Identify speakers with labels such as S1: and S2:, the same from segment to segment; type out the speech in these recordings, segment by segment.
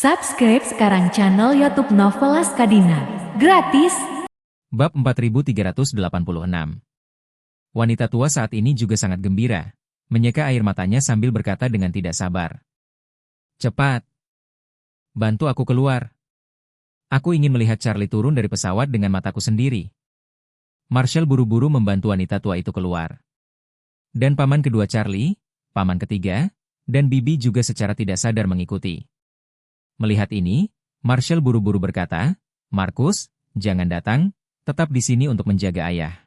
S1: Subscribe sekarang channel YouTube Novelas Kadina. Gratis.
S2: Bab 4386. Wanita tua saat ini juga sangat gembira, menyeka air matanya sambil berkata dengan tidak sabar. Cepat. Bantu aku keluar. Aku ingin melihat Charlie turun dari pesawat dengan mataku sendiri. Marshall buru-buru membantu wanita tua itu keluar. Dan paman kedua Charlie, paman ketiga, dan Bibi juga secara tidak sadar mengikuti. Melihat ini, Marshall buru-buru berkata, Markus, jangan datang, tetap di sini untuk menjaga ayah.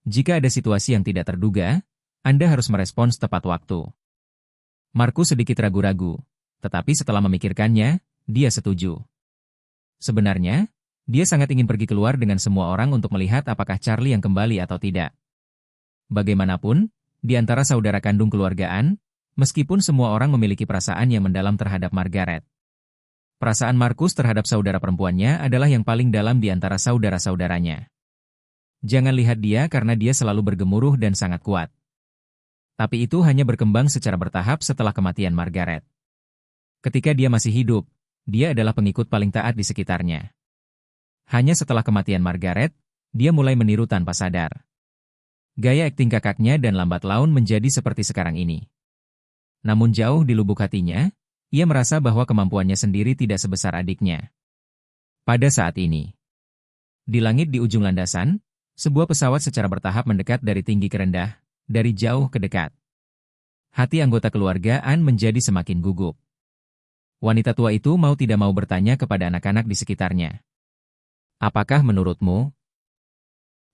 S2: Jika ada situasi yang tidak terduga, Anda harus merespons tepat waktu. Markus sedikit ragu-ragu, tetapi setelah memikirkannya, dia setuju. Sebenarnya, dia sangat ingin pergi keluar dengan semua orang untuk melihat apakah Charlie yang kembali atau tidak. Bagaimanapun, di antara saudara kandung keluargaan, meskipun semua orang memiliki perasaan yang mendalam terhadap Margaret, perasaan Markus terhadap saudara perempuannya adalah yang paling dalam di antara saudara-saudaranya. Jangan lihat dia karena dia selalu bergemuruh dan sangat kuat. Tapi itu hanya berkembang secara bertahap setelah kematian Margaret. Ketika dia masih hidup, dia adalah pengikut paling taat di sekitarnya. Hanya setelah kematian Margaret, dia mulai meniru tanpa sadar. Gaya akting kakaknya dan lambat laun menjadi seperti sekarang ini. Namun jauh di lubuk hatinya, ia merasa bahwa kemampuannya sendiri tidak sebesar adiknya. Pada saat ini, di langit di ujung landasan, sebuah pesawat secara bertahap mendekat dari tinggi ke rendah, dari jauh ke dekat. Hati anggota keluarga Anne menjadi semakin gugup. Wanita tua itu mau tidak mau bertanya kepada anak-anak di sekitarnya. Apakah menurutmu,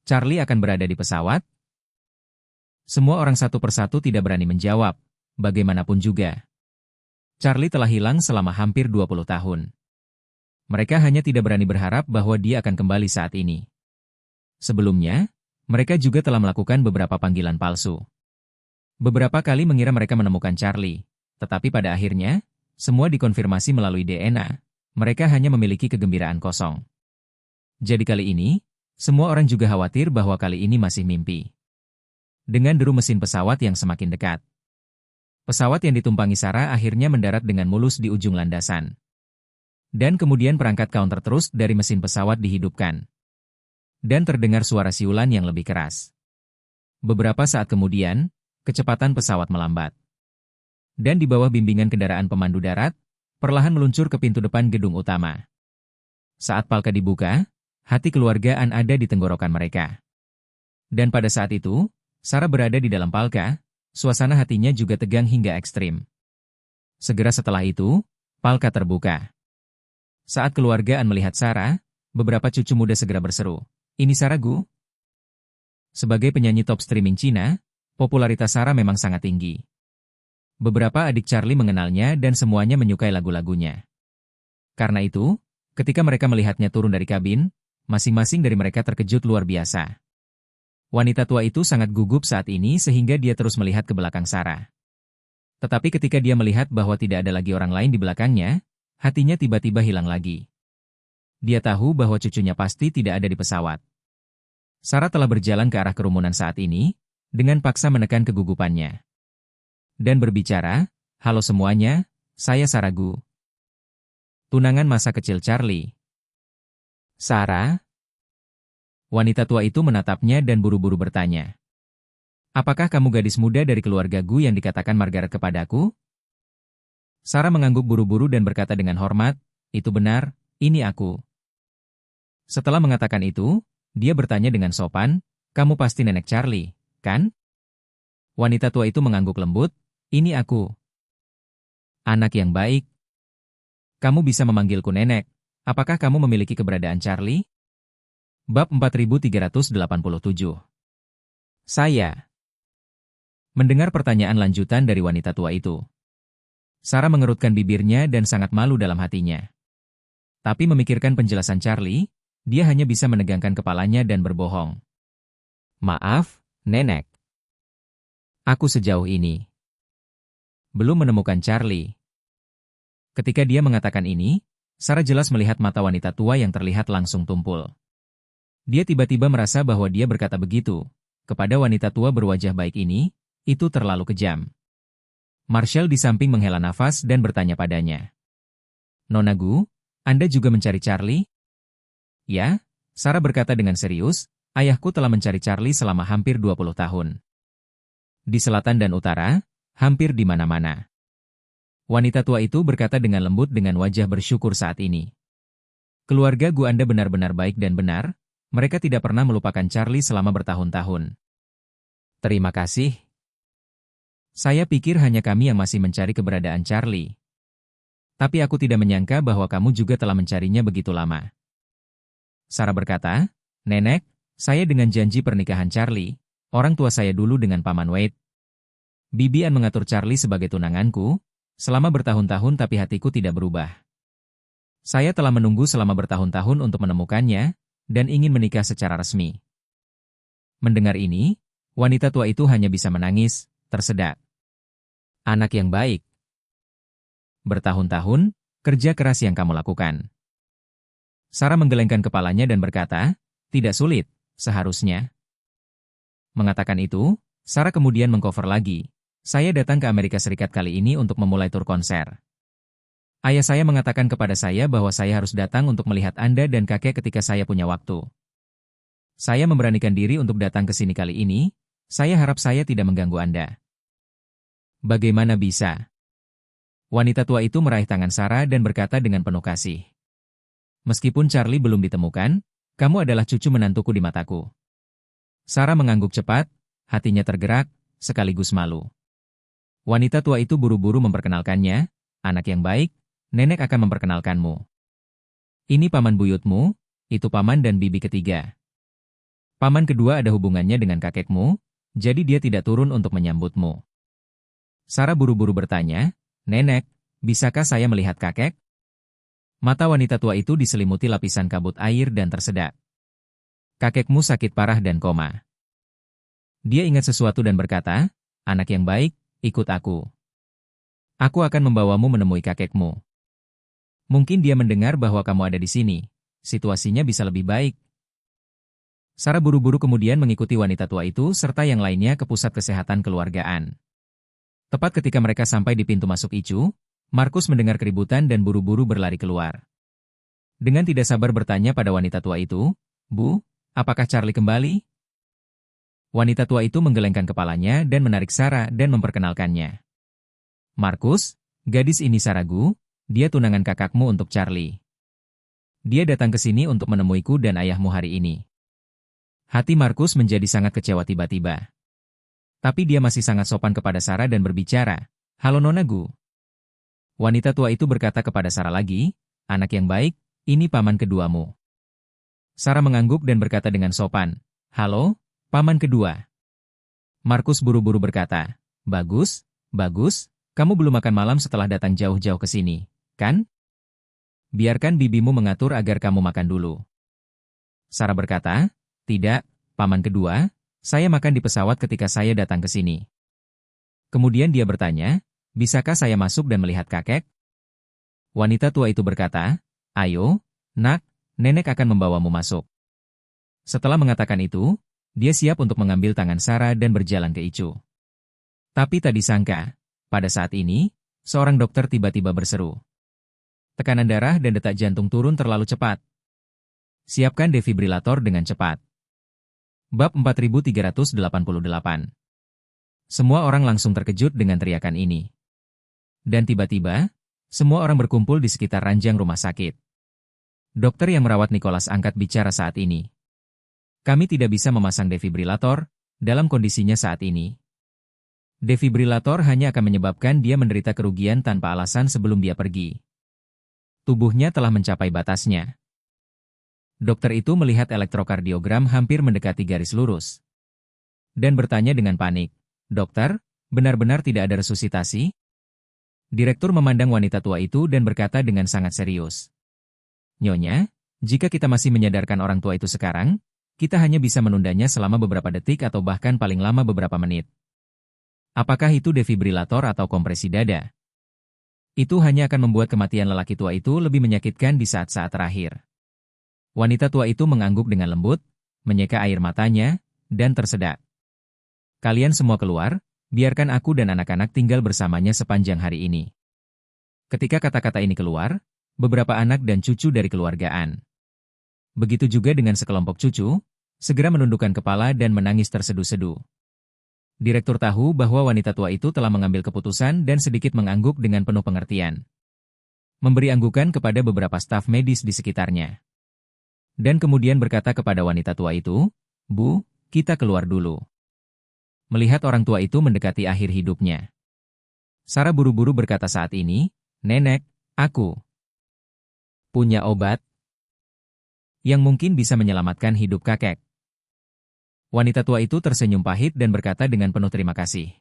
S2: Charlie akan berada di pesawat? Semua orang satu persatu tidak berani menjawab, bagaimanapun juga. Charlie telah hilang selama hampir 20 tahun. Mereka hanya tidak berani berharap bahwa dia akan kembali saat ini. Sebelumnya, mereka juga telah melakukan beberapa panggilan palsu. Beberapa kali mengira mereka menemukan Charlie, tetapi pada akhirnya, semua dikonfirmasi melalui DNA. Mereka hanya memiliki kegembiraan kosong. Jadi kali ini, semua orang juga khawatir bahwa kali ini masih mimpi. Dengan deru mesin pesawat yang semakin dekat, pesawat yang ditumpangi Sarah akhirnya mendarat dengan mulus di ujung landasan. Dan kemudian perangkat counter terus dari mesin pesawat dihidupkan. Dan terdengar suara siulan yang lebih keras. Beberapa saat kemudian, kecepatan pesawat melambat. Dan di bawah bimbingan kendaraan pemandu darat, perlahan meluncur ke pintu depan gedung utama. Saat palka dibuka, hati keluarga Anne ada di tenggorokan mereka. Dan pada saat itu, Sarah berada di dalam palka. Suasana hatinya juga tegang hingga ekstrim. Segera setelah itu, palka terbuka. Saat keluarga Anne melihat Sarah, beberapa cucu muda segera berseru, "Ini Sarah Gu?" Sebagai penyanyi top streaming Cina, popularitas Sarah memang sangat tinggi. Beberapa adik Charlie mengenalnya dan semuanya menyukai lagu-lagunya. Karena itu, ketika mereka melihatnya turun dari kabin, masing-masing dari mereka terkejut luar biasa. Wanita tua itu sangat gugup saat ini sehingga dia terus melihat ke belakang Sarah. Tetapi ketika dia melihat bahwa tidak ada lagi orang lain di belakangnya, hatinya tiba-tiba hilang lagi. Dia tahu bahwa cucunya pasti tidak ada di pesawat. Sarah telah berjalan ke arah kerumunan saat ini, dengan paksa menekan kegugupannya. Dan berbicara, "Halo semuanya, saya Sarah Gu. Tunangan masa kecil Charlie." "Sarah?" Wanita tua itu menatapnya dan buru-buru bertanya. "Apakah kamu gadis muda dari keluarga Gu yang dikatakan Margaret kepadaku?" Sarah mengangguk buru-buru dan berkata dengan hormat, "Itu benar, ini aku." Setelah mengatakan itu, dia bertanya dengan sopan, "Kamu pasti nenek Charlie, kan?" Wanita tua itu mengangguk lembut, "Ini aku." "Anak yang baik. Kamu bisa memanggilku nenek. Apakah kamu memiliki keberadaan Charlie?" Bab 4387. Saya. Mendengar pertanyaan lanjutan dari wanita tua itu, Sarah mengerutkan bibirnya dan sangat malu dalam hatinya. Tapi memikirkan penjelasan Charlie, dia hanya bisa menegangkan kepalanya dan berbohong. "Maaf, nenek. Aku sejauh ini belum menemukan Charlie." Ketika dia mengatakan ini, Sarah jelas melihat mata wanita tua yang terlihat langsung tumpul. Dia tiba-tiba merasa bahwa dia berkata begitu kepada wanita tua berwajah baik ini, itu terlalu kejam. Marshall di samping menghela nafas dan bertanya padanya. Nona Gu, Anda juga mencari Charlie? Ya, Sarah berkata dengan serius, ayahku telah mencari Charlie selama hampir 20 tahun. Di selatan dan utara, hampir di mana-mana. Wanita tua itu berkata dengan lembut dengan wajah bersyukur saat ini. Keluarga Gu Anda benar-benar baik dan benar, mereka tidak pernah melupakan Charlie selama bertahun-tahun. Terima kasih. Saya pikir hanya kami yang masih mencari keberadaan Charlie. Tapi aku tidak menyangka bahwa kamu juga telah mencarinya begitu lama. Sarah berkata, Nenek, saya dengan janji pernikahan Charlie, orang tua saya dulu dengan Paman Wade. Bibi Ann mengatur Charlie sebagai tunanganku, selama bertahun-tahun tapi hatiku tidak berubah. Saya telah menunggu selama bertahun-tahun untuk menemukannya, dan ingin menikah secara resmi. Mendengar ini, wanita tua itu hanya bisa menangis, tersedak. Anak yang baik. Bertahun-tahun, kerja keras yang kamu lakukan. Sarah menggelengkan kepalanya dan berkata, tidak sulit, seharusnya. Mengatakan itu, Sarah kemudian mengcover lagi, saya datang ke Amerika Serikat kali ini untuk memulai tur konser. Ayah saya mengatakan kepada saya bahwa saya harus datang untuk melihat Anda dan kakek ketika saya punya waktu. Saya memberanikan diri untuk datang ke sini kali ini, saya harap saya tidak mengganggu Anda. Bagaimana bisa? Wanita tua itu meraih tangan Sarah dan berkata dengan penuh kasih. Meskipun Charlie belum ditemukan, kamu adalah cucu menantuku di mataku. Sarah mengangguk cepat, hatinya tergerak, sekaligus malu. Wanita tua itu buru-buru memperkenalkannya, anak yang baik, nenek akan memperkenalkanmu. Ini paman buyutmu, itu paman dan bibi ketiga. Paman kedua ada hubungannya dengan kakekmu, jadi dia tidak turun untuk menyambutmu. Sarah buru-buru bertanya, Nenek, bisakah saya melihat kakek? Mata wanita tua itu diselimuti lapisan kabut air dan tersedak. Kakekmu sakit parah dan koma. Dia ingat sesuatu dan berkata, anak yang baik, ikut aku. Aku akan membawamu menemui kakekmu. Mungkin dia mendengar bahwa kamu ada di sini. Situasinya bisa lebih baik. Sarah buru-buru kemudian mengikuti wanita tua itu serta yang lainnya ke pusat kesehatan keluargaan. Tepat ketika mereka sampai di pintu masuk Icu, Markus mendengar keributan dan buru-buru berlari keluar. Dengan tidak sabar bertanya pada wanita tua itu, Bu, apakah Charlie kembali? Wanita tua itu menggelengkan kepalanya dan menarik Sarah dan memperkenalkannya. Markus, gadis ini Sarah Gu, dia tunangan kakakmu untuk Charlie. Dia datang ke sini untuk menemuiku dan ayahmu hari ini. Hati Markus menjadi sangat kecewa tiba-tiba. Tapi dia masih sangat sopan kepada Sarah dan berbicara, Halo Nona Gu. Wanita tua itu berkata kepada Sarah lagi, anak yang baik, ini paman keduamu. Sarah mengangguk dan berkata dengan sopan, Halo, paman kedua. Markus buru-buru berkata, Bagus, bagus, kamu belum makan malam setelah datang jauh-jauh ke sini, kan? Biarkan bibimu mengatur agar kamu makan dulu. Sarah berkata, Tidak, paman kedua, saya makan di pesawat ketika saya datang ke sini. Kemudian dia bertanya, bisakah saya masuk dan melihat kakek? Wanita tua itu berkata, ayo, nak, nenek akan membawamu masuk. Setelah mengatakan itu, dia siap untuk mengambil tangan Sarah dan berjalan ke Icu. Tapi tak disangka, pada saat ini, seorang dokter tiba-tiba berseru. Tekanan darah dan detak jantung turun terlalu cepat. Siapkan defibrilator dengan cepat. Bab 4388. Semua orang langsung terkejut dengan teriakan ini. Dan tiba-tiba, semua orang berkumpul di sekitar ranjang rumah sakit. Dokter yang merawat Nicholas angkat bicara saat ini. Kami tidak bisa memasang defibrilator dalam kondisinya saat ini. Defibrilator hanya akan menyebabkan dia menderita kerugian tanpa alasan sebelum dia pergi. Tubuhnya telah mencapai batasnya. Dokter itu melihat elektrokardiogram hampir mendekati garis lurus. Dan bertanya dengan panik, Dokter, benar-benar tidak ada resusitasi? Direktur memandang wanita tua itu dan berkata dengan sangat serius. Nyonya, jika kita masih menyadarkan orang tua itu sekarang, kita hanya bisa menundanya selama beberapa detik atau bahkan paling lama beberapa menit. Apakah itu defibrilator atau kompresi dada? Itu hanya akan membuat kematian lelaki tua itu lebih menyakitkan di saat-saat terakhir. Wanita tua itu mengangguk dengan lembut, menyeka air matanya, dan tersedak. Kalian semua keluar, biarkan aku dan anak-anak tinggal bersamanya sepanjang hari ini. Ketika kata-kata ini keluar, beberapa anak dan cucu dari keluargaan. Begitu juga dengan sekelompok cucu, segera menundukkan kepala dan menangis terseduh-seduh. Direktur tahu bahwa wanita tua itu telah mengambil keputusan dan sedikit mengangguk dengan penuh pengertian. Memberi anggukan kepada beberapa staf medis di sekitarnya. Dan kemudian berkata kepada wanita tua itu, "Bu, kita keluar dulu." Melihat orang tua itu mendekati akhir hidupnya, Sarah buru-buru berkata saat ini, "Nenek, aku punya obat yang mungkin bisa menyelamatkan hidup kakek." Wanita tua itu tersenyum pahit dan berkata dengan penuh terima kasih.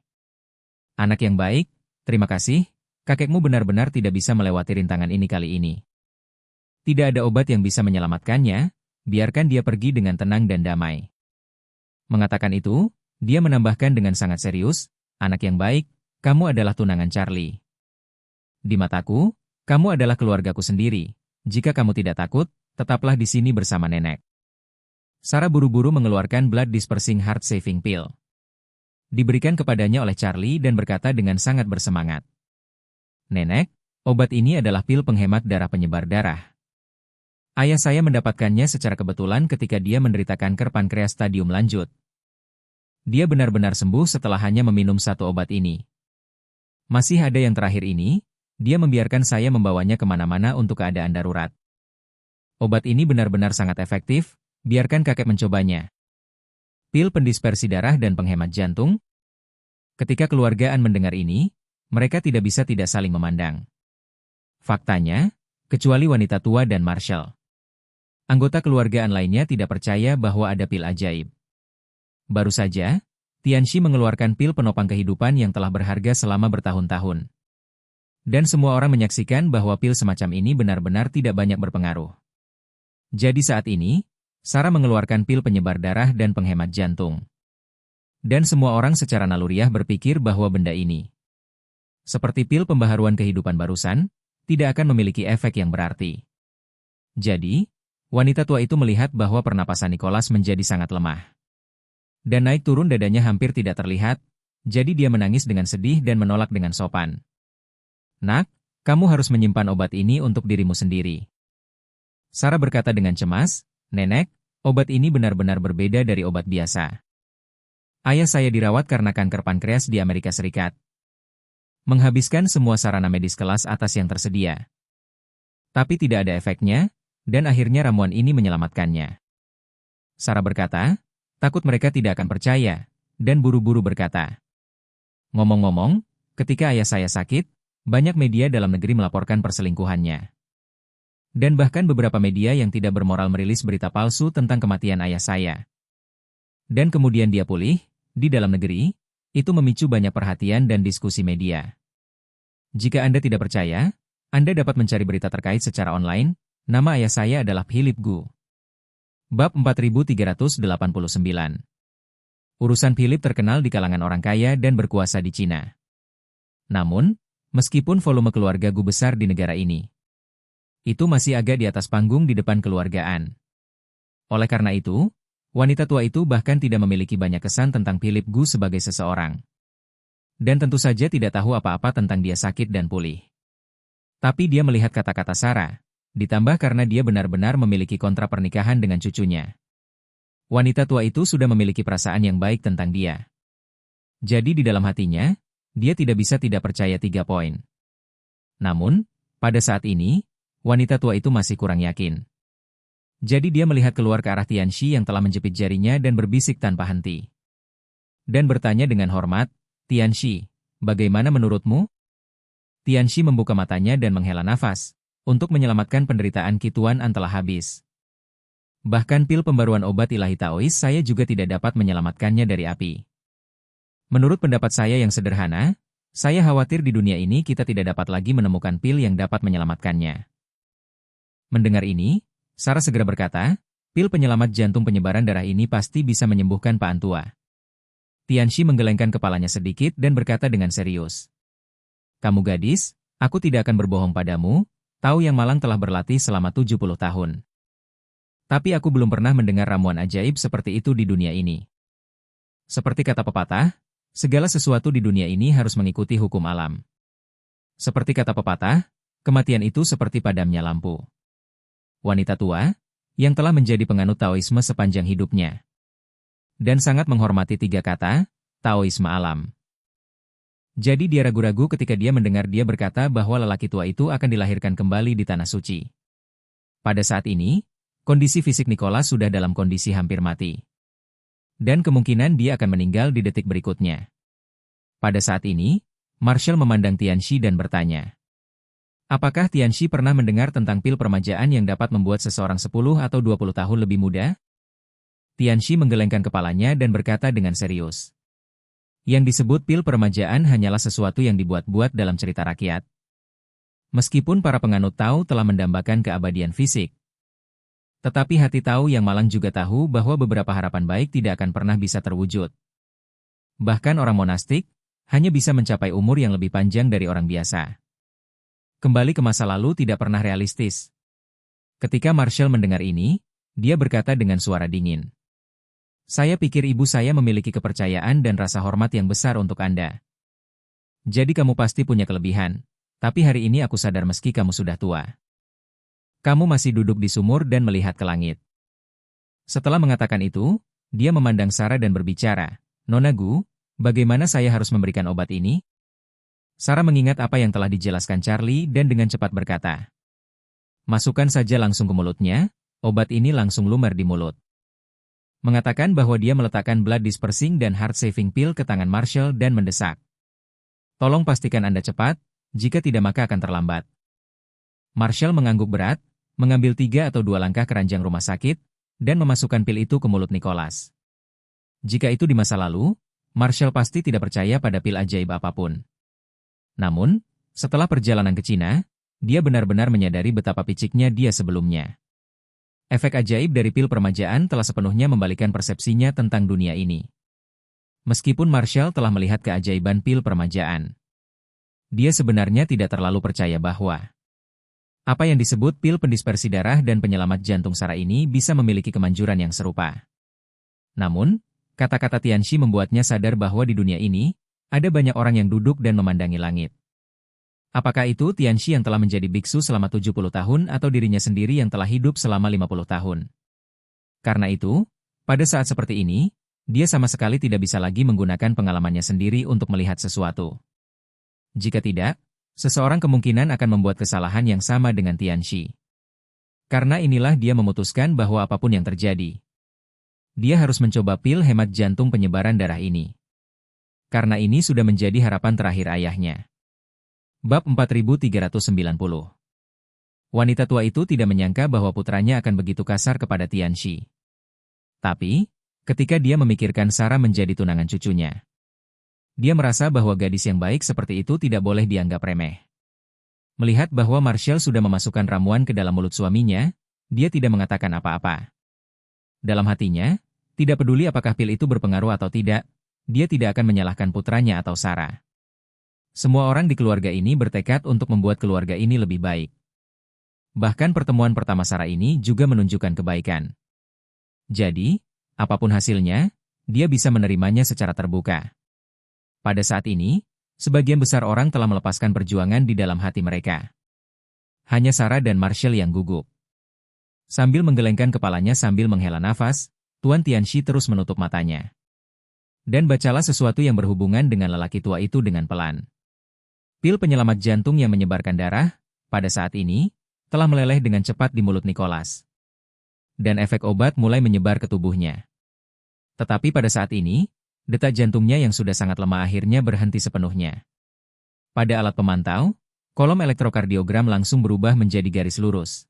S2: "Anak yang baik, terima kasih, kakekmu benar-benar tidak bisa melewati rintangan ini kali ini. Tidak ada obat yang bisa menyelamatkannya, biarkan dia pergi dengan tenang dan damai." Mengatakan itu, dia menambahkan dengan sangat serius, "Anak yang baik, kamu adalah tunangan Charlie. Di mataku, kamu adalah keluargaku sendiri. Jika kamu tidak takut, tetaplah di sini bersama nenek." Sarah buru-buru mengeluarkan blood dispersing heart saving pill. Diberikan kepadanya oleh Charlie dan berkata dengan sangat bersemangat, "Nenek, obat ini adalah pil penghemat darah penyebar darah. Ayah saya mendapatkannya secara kebetulan ketika dia menderita kanker pankreas stadium lanjut. Dia benar-benar sembuh setelah hanya meminum satu obat ini. Masih ada yang terakhir ini, dia membiarkan saya membawanya kemana-mana untuk keadaan darurat. Obat ini benar-benar sangat efektif, biarkan kakek mencobanya." Pil pendispersi darah dan penghemat jantung. Ketika keluargaan mendengar ini, mereka tidak bisa tidak saling memandang. Faktanya, kecuali wanita tua dan Marshall, anggota keluargaan lainnya tidak percaya bahwa ada pil ajaib. Baru saja, Tianxi mengeluarkan pil penopang kehidupan yang telah berharga selama bertahun-tahun. Dan semua orang menyaksikan bahwa pil semacam ini benar-benar tidak banyak berpengaruh. Jadi saat ini, Sarah mengeluarkan pil penyebar darah dan penghemat jantung. Dan semua orang secara naluriah berpikir bahwa benda ini, seperti pil pembaharuan kehidupan barusan, tidak akan memiliki efek yang berarti. Jadi, wanita tua itu melihat bahwa pernapasan Nicholas menjadi sangat lemah. Dan naik turun dadanya hampir tidak terlihat, jadi dia menangis dengan sedih dan menolak dengan sopan. "Nak, kamu harus menyimpan obat ini untuk dirimu sendiri." Sarah berkata dengan cemas, "Nenek, obat ini benar-benar berbeda dari obat biasa. Ayah saya dirawat karena kanker pankreas di Amerika Serikat. Menghabiskan semua sarana medis kelas atas yang tersedia. Tapi tidak ada efeknya, dan akhirnya ramuan ini menyelamatkannya." Sarah berkata, takut mereka tidak akan percaya, dan buru-buru berkata, "Ngomong-ngomong, ketika ayah saya sakit, banyak media dalam negeri melaporkan perselingkuhannya. Dan bahkan beberapa media yang tidak bermoral merilis berita palsu tentang kematian ayah saya. Dan kemudian dia pulih, di dalam negeri, itu memicu banyak perhatian dan diskusi media. Jika Anda tidak percaya, Anda dapat mencari berita terkait secara online. Nama ayah saya adalah Philip Gu." Bab 4389. Urusan Philip terkenal di kalangan orang kaya dan berkuasa di Cina. Namun, meskipun volume keluarga Gu besar di negara ini, itu masih agak di atas panggung di depan keluargaan. Oleh karena itu, wanita tua itu bahkan tidak memiliki banyak kesan tentang Philip Gu sebagai seseorang. Dan tentu saja tidak tahu apa-apa tentang dia sakit dan pulih. Tapi dia melihat kata-kata Sarah, ditambah karena dia benar-benar memiliki kontrak pernikahan dengan cucunya. Wanita tua itu sudah memiliki perasaan yang baik tentang dia. Jadi di dalam hatinya, dia tidak bisa tidak percaya 3 poin. Namun, pada saat ini, wanita tua itu masih kurang yakin. Jadi dia melihat keluar ke arah Tianxi yang telah menjepit jarinya dan berbisik tanpa henti. Dan bertanya dengan hormat, "Tianxi, bagaimana menurutmu?" Tianxi membuka matanya dan menghela nafas. Untuk menyelamatkan penderitaan Kituan An telah habis. Bahkan pil pembaruan obat ilahi Taois saya juga tidak dapat menyelamatkannya dari api. Menurut pendapat saya yang sederhana, saya khawatir di dunia ini kita tidak dapat lagi menemukan pil yang dapat menyelamatkannya. Mendengar ini, Sarah segera berkata, "Pil penyelamat jantung penyebaran darah ini pasti bisa menyembuhkan Pak Antua." Tianxi menggelengkan kepalanya sedikit dan berkata dengan serius, "Kamu gadis, aku tidak akan berbohong padamu, tahu yang malang telah berlatih selama 70 tahun. Tapi aku belum pernah mendengar ramuan ajaib seperti itu di dunia ini. Seperti kata pepatah, segala sesuatu di dunia ini harus mengikuti hukum alam. Seperti kata pepatah, Kematian itu seperti padamnya lampu. Wanita tua, yang telah menjadi penganut Taoisme sepanjang hidupnya. Dan sangat menghormati 3 kata, Taoisme alam. Jadi dia ragu-ragu ketika dia mendengar dia berkata bahwa lelaki tua itu akan dilahirkan kembali di Tanah Suci. Pada saat ini, kondisi fisik Nicholas sudah dalam kondisi hampir mati. Dan kemungkinan dia akan meninggal di detik berikutnya. Pada saat ini, Marshall memandang Tianxi dan bertanya, apakah Tianxi pernah mendengar tentang pil permajaan yang dapat membuat seseorang 10 atau 20 tahun lebih muda? Tianxi menggelengkan kepalanya dan berkata dengan serius. Yang disebut pil permajaan hanyalah sesuatu yang dibuat-buat dalam cerita rakyat. Meskipun para penganut Tao telah mendambakan keabadian fisik. Tetapi hati Tao yang malang juga tahu bahwa beberapa harapan baik tidak akan pernah bisa terwujud. Bahkan orang monastik hanya bisa mencapai umur yang lebih panjang dari orang biasa. Kembali ke masa lalu tidak pernah realistis. Ketika Marshall mendengar ini, dia berkata dengan suara dingin. Saya pikir ibu saya memiliki kepercayaan dan rasa hormat yang besar untuk Anda. Jadi kamu pasti punya kelebihan, tapi hari ini aku sadar meski kamu sudah tua. Kamu masih duduk di sumur dan melihat ke langit. Setelah mengatakan itu, dia memandang Sarah dan berbicara, Nona Gu, bagaimana saya harus memberikan obat ini? Sarah mengingat apa yang telah dijelaskan Charlie dan dengan cepat berkata, masukkan saja langsung ke mulutnya, obat ini langsung lumer di mulut. Mengatakan bahwa dia meletakkan blood dispersing dan heart saving pill ke tangan Marshall dan mendesak. Tolong pastikan Anda cepat, jika tidak maka akan terlambat. Marshall mengangguk berat, mengambil 3 atau 2 langkah ke ranjang rumah sakit, dan memasukkan pil itu ke mulut Nicholas. Jika itu di masa lalu, Marshall pasti tidak percaya pada pil ajaib apapun. Namun, setelah perjalanan ke Cina, dia benar-benar menyadari betapa piciknya dia sebelumnya. Efek ajaib dari pil permajaan telah sepenuhnya membalikan persepsinya tentang dunia ini. Meskipun Marshall telah melihat keajaiban pil permajaan, dia sebenarnya tidak terlalu percaya bahwa apa yang disebut pil pendispersi darah dan penyelamat jantung Sarah ini bisa memiliki kemanjuran yang serupa. Namun, kata-kata Tianxi membuatnya sadar bahwa di dunia ini, ada banyak orang yang duduk dan memandangi langit. Apakah itu Tianxi yang telah menjadi biksu selama 70 tahun atau dirinya sendiri yang telah hidup selama 50 tahun? Karena itu, pada saat seperti ini, dia sama sekali tidak bisa lagi menggunakan pengalamannya sendiri untuk melihat sesuatu. Jika tidak, seseorang kemungkinan akan membuat kesalahan yang sama dengan Tianxi. Karena inilah dia memutuskan bahwa apapun yang terjadi, dia harus mencoba pil hemat jantung penyebaran darah ini. Karena ini sudah menjadi harapan terakhir ayahnya. Bab 4390. Wanita tua itu tidak menyangka bahwa putranya akan begitu kasar kepada Tianxi. Tapi, ketika dia memikirkan Sarah menjadi tunangan cucunya, dia merasa bahwa gadis yang baik seperti itu tidak boleh dianggap remeh. Melihat bahwa Marshall sudah memasukkan ramuan ke dalam mulut suaminya, dia tidak mengatakan apa-apa. Dalam hatinya, tidak peduli apakah pil itu berpengaruh atau tidak, dia tidak akan menyalahkan putranya atau Sarah. Semua orang di keluarga ini bertekad untuk membuat keluarga ini lebih baik. Bahkan pertemuan pertama Sarah ini juga menunjukkan kebaikan. Jadi, apapun hasilnya, dia bisa menerimanya secara terbuka. Pada saat ini, sebagian besar orang telah melepaskan perjuangan di dalam hati mereka. Hanya Sarah dan Marshall yang gugup. Sambil menggelengkan kepalanya sambil menghela nafas, Tuan Tianxi terus menutup matanya. Dan bacalah sesuatu yang berhubungan dengan lelaki tua itu dengan pelan. Pil penyelamat jantung yang menyebarkan darah, pada saat ini, telah meleleh dengan cepat di mulut Nicholas. Dan efek obat mulai menyebar ke tubuhnya. Tetapi pada saat ini, detak jantungnya yang sudah sangat lemah akhirnya berhenti sepenuhnya. Pada alat pemantau, kolom elektrokardiogram langsung berubah menjadi garis lurus.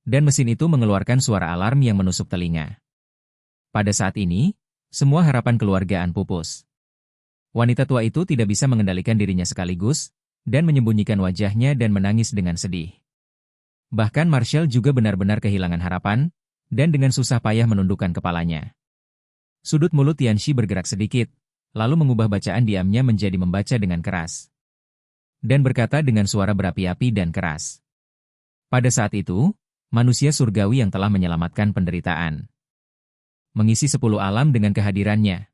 S2: Dan mesin itu mengeluarkan suara alarm yang menusuk telinga. Pada saat ini, semua harapan keluargaan pupus. Wanita tua itu tidak bisa mengendalikan dirinya sekaligus, dan menyembunyikan wajahnya dan menangis dengan sedih. Bahkan Marshall juga benar-benar kehilangan harapan, dan dengan susah payah menundukkan kepalanya. Sudut mulut Tianxi bergerak sedikit, lalu mengubah bacaan diamnya menjadi membaca dengan keras. Dan berkata dengan suara berapi-api dan keras. Pada saat itu, manusia surgawi yang telah menyelamatkan penderitaan. Mengisi 10 alam dengan kehadirannya.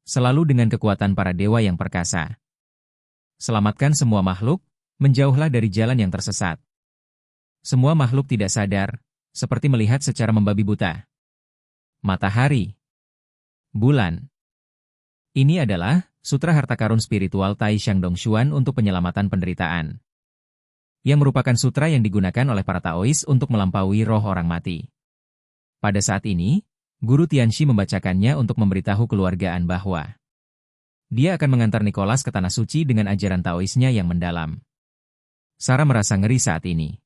S2: Selalu dengan kekuatan para dewa yang perkasa. Selamatkan semua makhluk, Menjauhlah dari jalan yang tersesat. Semua makhluk tidak sadar, seperti melihat secara membabi buta. Matahari. Bulan. Ini adalah Sutra Harta Karun Spiritual Tai Shangdong Xuan untuk penyelamatan penderitaan. Yang merupakan sutra yang digunakan oleh para Taois untuk melampaui roh orang mati. Pada saat ini, Guru Tianxi membacakannya untuk memberitahu keluargaan bahwa dia akan mengantar Nicholas ke Tanah Suci dengan ajaran Taoisnya yang mendalam. Sarah merasa ngeri saat ini.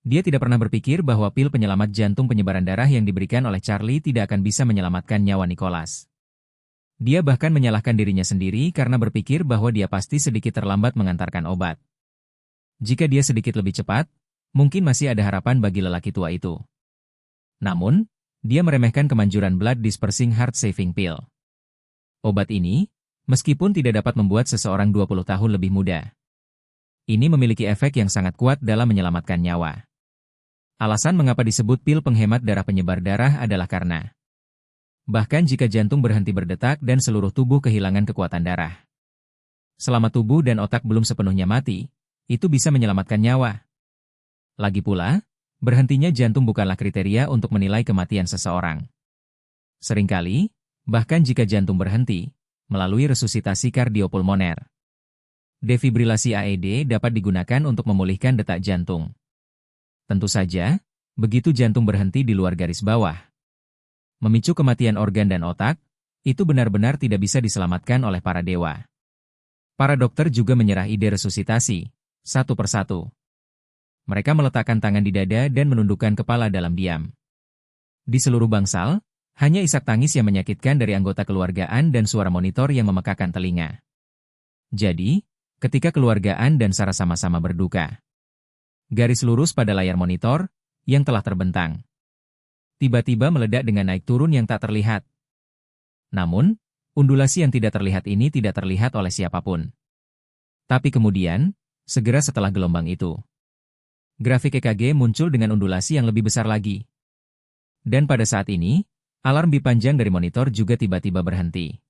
S2: Dia tidak pernah berpikir bahwa pil penyelamat jantung penyebaran darah yang diberikan oleh Charlie tidak akan bisa menyelamatkan nyawa Nicholas. Dia bahkan menyalahkan dirinya sendiri karena berpikir bahwa dia pasti sedikit terlambat mengantarkan obat. Jika dia sedikit lebih cepat, mungkin masih ada harapan bagi lelaki tua itu. Namun, dia meremehkan kemanjuran Blood Dispersing Heart Saving Pill. Obat ini, meskipun tidak dapat membuat seseorang 20 tahun lebih muda, ini memiliki efek yang sangat kuat dalam menyelamatkan nyawa. Alasan mengapa disebut pil penghemat darah penyebar darah adalah karena bahkan jika jantung berhenti berdetak dan seluruh tubuh kehilangan kekuatan darah, selama tubuh dan otak belum sepenuhnya mati, itu bisa menyelamatkan nyawa. Lagi pula, berhentinya jantung bukanlah kriteria untuk menilai kematian seseorang. Seringkali, bahkan jika jantung berhenti, melalui resusitasi kardiopulmoner, defibrilasi AED dapat digunakan untuk memulihkan detak jantung. Tentu saja, begitu jantung berhenti di luar garis bawah, memicu kematian organ dan otak, itu benar-benar tidak bisa diselamatkan oleh para dewa. Para dokter juga menyerah ide resusitasi, satu persatu. Mereka meletakkan tangan di dada dan menundukkan kepala dalam diam. Di seluruh bangsal, hanya isak tangis yang menyakitkan dari anggota keluargaan dan suara monitor yang memekakan telinga. Jadi, ketika keluargaan dan Sarah sama-sama berduka, garis lurus pada layar monitor, yang telah terbentang, tiba-tiba meledak dengan naik turun yang tak terlihat. Namun, undulasi yang tidak terlihat ini tidak terlihat oleh siapapun. Tapi kemudian, segera setelah gelombang itu, grafik EKG muncul dengan undulasi yang lebih besar lagi. Dan pada saat ini, alarm bip panjang dari monitor juga tiba-tiba berhenti.